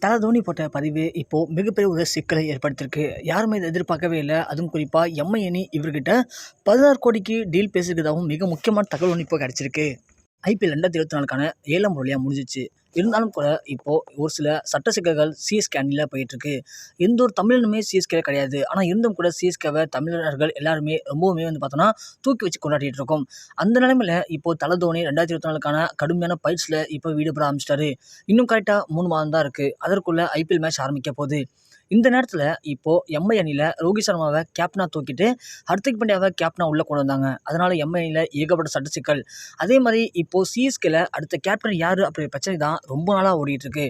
தல தோனி போட்ட பதிவு இப்போ மிகப்பெரிய ஒரு சிக்கலை ஏற்படுத்தியிருக்கு. யாருமே இதை எதிர்பார்க்கவே இல்லை. அதுவும் குறிப்பாக எம்ஐ அணி இவர்கிட்ட 16 கோடிக்கு டீல் பேசியிருக்கிறதாகவும் மிக முக்கியமான தகவல் ஒன்று இப்போ கிடைச்சிருக்கு. ஐபிஎல் 2024க்கான 7ஆம் வழியாக முடிஞ்சிச்சு. இருந்தாலும் கூட இப்போ ஒரு சில சட்ட சிக்கல்கள் சிஎஸ்கே அணியில் போயிட்டுருக்கு. எந்த ஒரு தமிழனுமே சிஎஸ்கே கிடையாது. ஆனால் இருந்தும் கூட சிஎஸ்கேவை தமிழர்கள் எல்லாருமே ரொம்பவுமே பார்த்தோன்னா தூக்கி வச்சு கொண்டாடிட்டு இருக்கோம். அந்த நிலைமையில் இப்போ தல தோனி 2024க்கான கடுமையான பயிற்சியில் இப்போ ஈடுபட ஆரம்பிச்சிட்டாரு. இன்னும் கரெக்டாக 3 மாதம் தான் இருக்குது. அதற்குள்ளே ஐபிஎல் மேட்ச் ஆரம்பிக்க போகுது. இந்த நேரத்தில் இப்போ எம்ஐ அணியில் ரோஹித் சர்மாவை கேப்டனாக தூக்கிட்டு ஹர்திக் பாண்டியாவை கேப்டனாக உள்ளே கொண்டு வந்தாங்க. அதனால் எம்ஐ அணியில் ஏகப்பட்ட சட்ட சிக்கல். அதே மாதிரி இப்போது சிஎஸ்கேல அடுத்த கேப்டன் யார் அப்படிங்கிற பிரச்சனை தான் ரொம்ப நாளாக ஓடிட்டு இருக்கு.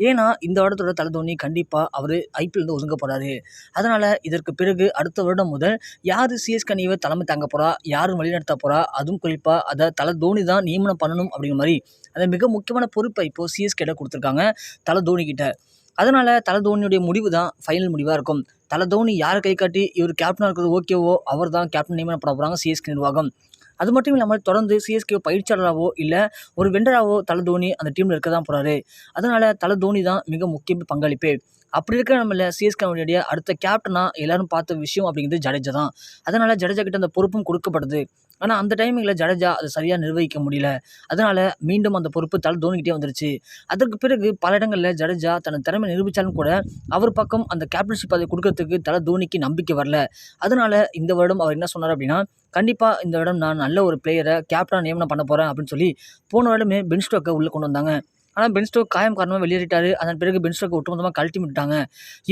ஏன்னா இந்த வருடத்தோட தல தோனி கண்டிப்பாக அவர் ஐபிஎல் ஒதுங்க போகிறாரு. அதனால் இதற்கு பிறகு அடுத்த வருடம் முதல் யார் சிஎஸ்கே அணியை தலைமை தாங்க போகிறா, யார் வழிநடத்த போகிறா, அதுவும் குறிப்பாக அதை தல தோனி தான் நியமனம் பண்ணணும் அப்படிங்கிற மாதிரி அந்த மிக முக்கியமான பொறுப்பை இப்போது சிஎஸ்கேல கொடுத்துருக்காங்க தல தோனி கிட்ட. அதனால் தல தோனியுடைய முடிவு தான் ஃபைனல் முடிவாக இருக்கும். தல தோனி யாரை கை காட்டி இவர் கேப்டனாக இருக்கிறது ஓகேவோ அவர் தான் கேப்டன் நியமனம் பண்ண போகிறாங்க சிஎஸ்கே நிர்வாகம். அது மட்டும் இல்லாமல் தொடர்ந்து சிஎஸ்கே பயிற்சியாளராகவோ இல்லை ஒரு வெண்டராகவோ தல தோனி அந்த டீமில் இருக்க தான் போகிறாரு. அதனால் தல தோனி தான் மிக முக்கிய பங்களிப்பு. அப்படி இருக்கிற நம்மள சிஎஸ்கேவுடைய அடுத்த கேப்டனாக எல்லாரும் பார்த்த விஷயம் அப்படிங்கிறது ஜடேஜா தான். அதனால் ஜடேஜா கிட்ட அந்த பொறுப்பும் கொடுக்கப்படுது. ஆனால் அந்த டைமிங்கில் ஜடேஜா அதை சரியாக நிர்வகிக்க முடியல. அதனால் மீண்டும் அந்த பொறுப்பு தல தோனிக்கிட்டே வந்துருச்சு. அதற்கு பிறகு பல இடங்களில் ஜடேஜா தன் திறமை நிரூபித்தாலும் கூட அவர் பக்கம் அந்த கேப்டன்ஷிப் அதை கொடுக்கறதுக்கு தல தோனிக்கு நம்பிக்கை வரல. அதனால் இந்த வருடம் அவர் என்ன சொன்னார் அப்படின்னா, கண்டிப்பாக இந்த வருடம் நான் நல்ல ஒரு பிளேயரை கேப்டனாக நியமனம் பண்ண போகிறேன் அப்படின்னு சொல்லி போன வருடமே பென் ஸ்டோக்கை உள்ளே கொண்டு வந்தாங்க. ஆனால் பென் ஸ்டோக் காயம் காரணமாக வெளியேறிட்டார். அதன் பிறகு பென் ஸ்டோக்கை ஒட்டுமொத்தமாக கழட்டி விட்டுட்டாங்க.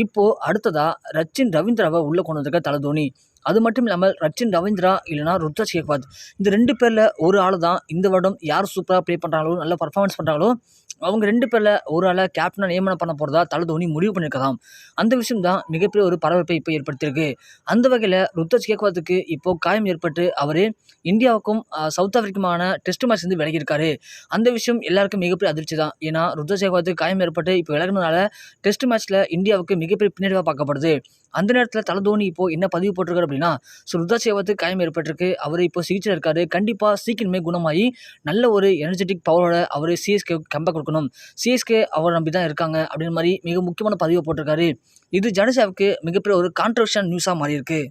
இப்போது அடுத்ததாக ரச்சின் ரவீந்திராவை உள்ளே கொண்டு வந்திருக்க தல தோனி. அது மட்டும் இல்லாமல் ரச்சின் ரவீந்திரா இல்லைனா ருத்ராஜ் கேக்வாத் இந்த 2 பேரில் ஒரு ஆள் தான் இந்த வருடம் யார் சூப்பராக ப்ளே பண்ணுறாங்களோ நல்ல பர்ஃபார்மன்ஸ் பண்ணுறாங்களோ அவங்க 2 பேரில் ஒரு ஆளை கேப்டனாக நியமனம் பண்ண போகிறதா தல தோனி முடிவு பண்ணியிருக்கலாம். அந்த விஷயம் தான் மிகப்பெரிய ஒரு பரபரப்பை இப்போ ஏற்படுத்தியிருக்கு. அந்த வகையில் ருத்ராஜ் கேக்வாத்துக்கு இப்போது காயம் ஏற்பட்டு அவர் இந்தியாவுக்கும் சவுத் ஆஃப்ரிக்காவுக்குமான டெஸ்ட் மேட்ச் வந்து விலகியிருக்காரு. அந்த விஷயம் எல்லாருக்கும் மிகப்பெரிய அதிர்ச்சி தான். ஏன்னா ருத்ராஜ் கேக்வாத்துக்கு காயம் ஏற்பட்டு இப்போ விலகினதால டெஸ்ட் மேட்ச்சில் இந்தியாவுக்கு மிகப்பெரிய பின்னடைவாக பார்க்கப்படுது. அந்த நேரத்தில் தல தோனி இப்போ என்ன பதிவு போட்டிருக்காரு அப்படின்னா, ருத்ராஜ் கேக்வாத்துக்கு காயம் ஏற்பட்டிருக்கு, அவர் இப்போ சிகிச்சையில் இருக்காரு, கண்டிப்பாக சீக்கிரமே குணமாகி நல்ல ஒரு எனர்ஜெட்டிக் பவரோட அவர் சிஎஸ்கே கம்பேக் கொடுக்கணும், சிஎஸ்கே அவர் நம்பி தான் இருக்காங்க அப்படின்ற மாதிரி மிக முக்கியமான பதிவை போட்டிருக்காரு. இது ஜடேஜாவுக்கு மிகப்பெரிய ஒரு கான்ட்ரவர்ஷியல் நியூஸாக மாறி இருக்கு.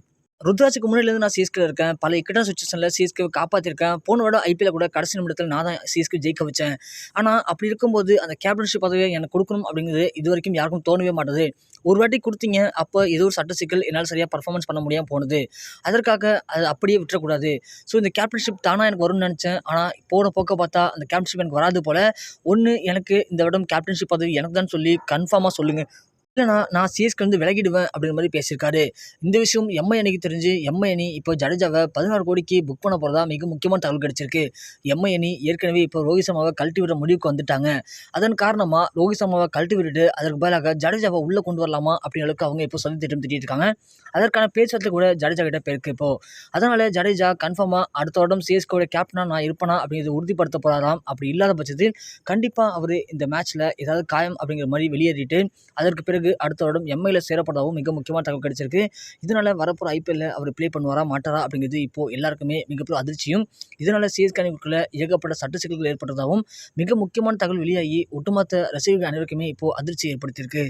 ருத்ராஜுக்கு முன்னாடிலேருந்து நான் சிஎஸ்கே இருக்கேன், பல இக்கட்டான சுச்சுவேஷனில் சிஎஸ்கேவை காப்பாற்றிருக்கேன், போன வருடம் ஐபிஎல் கூட கடைசி நிமிடத்தில் நான் தான் சிஎஸ்கே ஜெயிக்க வச்சேன். ஆனால் அப்படி இருக்கும்போது அந்த கேப்டன்ஷிப் பதவியை எனக்கு கொடுக்கணும் அப்படிங்கிறது இது வரைக்கும் யாருக்கும் தோணவே மாட்டுது. ஒரு வாட்டி கொடுத்தீங்க, அப்போ ஏதோ ஒரு சட்ட சிக்கல் என்னால் சரியாக பர்ஃபார்மன்ஸ் பண்ண முடியாமல் போனது. அதற்காக அது அப்படியே விட்டுறக்கூடாது. ஸோ இந்த கேப்டன்ஷிப் தானாக எனக்கு வரும்னு நினச்சேன். ஆனால் போன போக்க பார்த்தா அந்த கேப்டன்ஷிப் எனக்கு வராது போல். ஒன்று எனக்கு இந்த வருடம் கேப்டன்ஷிப் பதவி எனக்கு தான் சொல்லி கன்ஃபார்மாக சொல்லுங்கள், இல்லைனா நான் சிஎஸ்கே வந்து விலகிடுவேன் அப்படிங்கிற மாதிரி பேசியிருக்காரு. இந்த விஷயம் எம்ஐ அணிக்கு தெரிஞ்சு எம்ஐ அணி இப்போ ஜடேஜாவை 16 கோடிக்கு புக் பண்ண போகிறதா மிக முக்கியமான தகவல் கிடைச்சிருக்கு. எம்ஐ அணி ஏற்கனவே இப்போ ரோஹித் சர்மாவை கழட்டி விடுற முடிவுக்கு வந்துட்டாங்க. அதன் காரணமாக ரோஹித் சர்மாவை கழட்டி விட்டுட்டு அதற்கு பதிலாக ஜடேஜாவை உள்ளே கொண்டு வரலாமா அப்படிங்கிற அளவுக்கு அவங்க இப்போ சொல்லி திட்டம் திட்டிட்டு இருக்காங்க. அதற்கான பேச்சுவார்த்தை கூட ஜடேஜா கிட்ட போயிருக்கு இப்போது. அதனால் ஜடேஜா கன்ஃபார்மாக அடுத்த வருடம் சிஎஸ்கேவோட கேப்டனாக நான் இருப்பேனா அப்படிங்கிறது உறுதிப்படுத்த போகிறாராம். அப்படி இல்லாத பட்சத்தில் கண்டிப்பாக அவர் இந்த மேட்ச்சில் ஏதாவது காயம் அப்படிங்கிற மாதிரி வெளியேறிட்டு அதற்கு பிறகு அடுத்த வருடம் எம்ஐல சேரப்படவும் மிக முக்கியமான தகவல் கிடைச்சிருக்கு. இதனால் வரப்போகிற ஐபிஎல்ல அவர் ப்ளே பண்ணுவாரா மாட்டாரா அப்படிங்கிறது இப்போது எல்லாருக்குமே மிகப்பெரிய அதிர்ச்சியும், இதனால் சிஎஸ்கே அணிக்குள்ள ஏகப்பட்ட சட்ட சிக்கல்கள் ஏற்பட்டதாகவும் மிக முக்கியமான தகவல் வெளியாகி ஒட்டுமொத்த ரசிகர்கள் அனைவருக்குமே இப்போது அதிர்ச்சி ஏற்படுத்தியிருக்கு.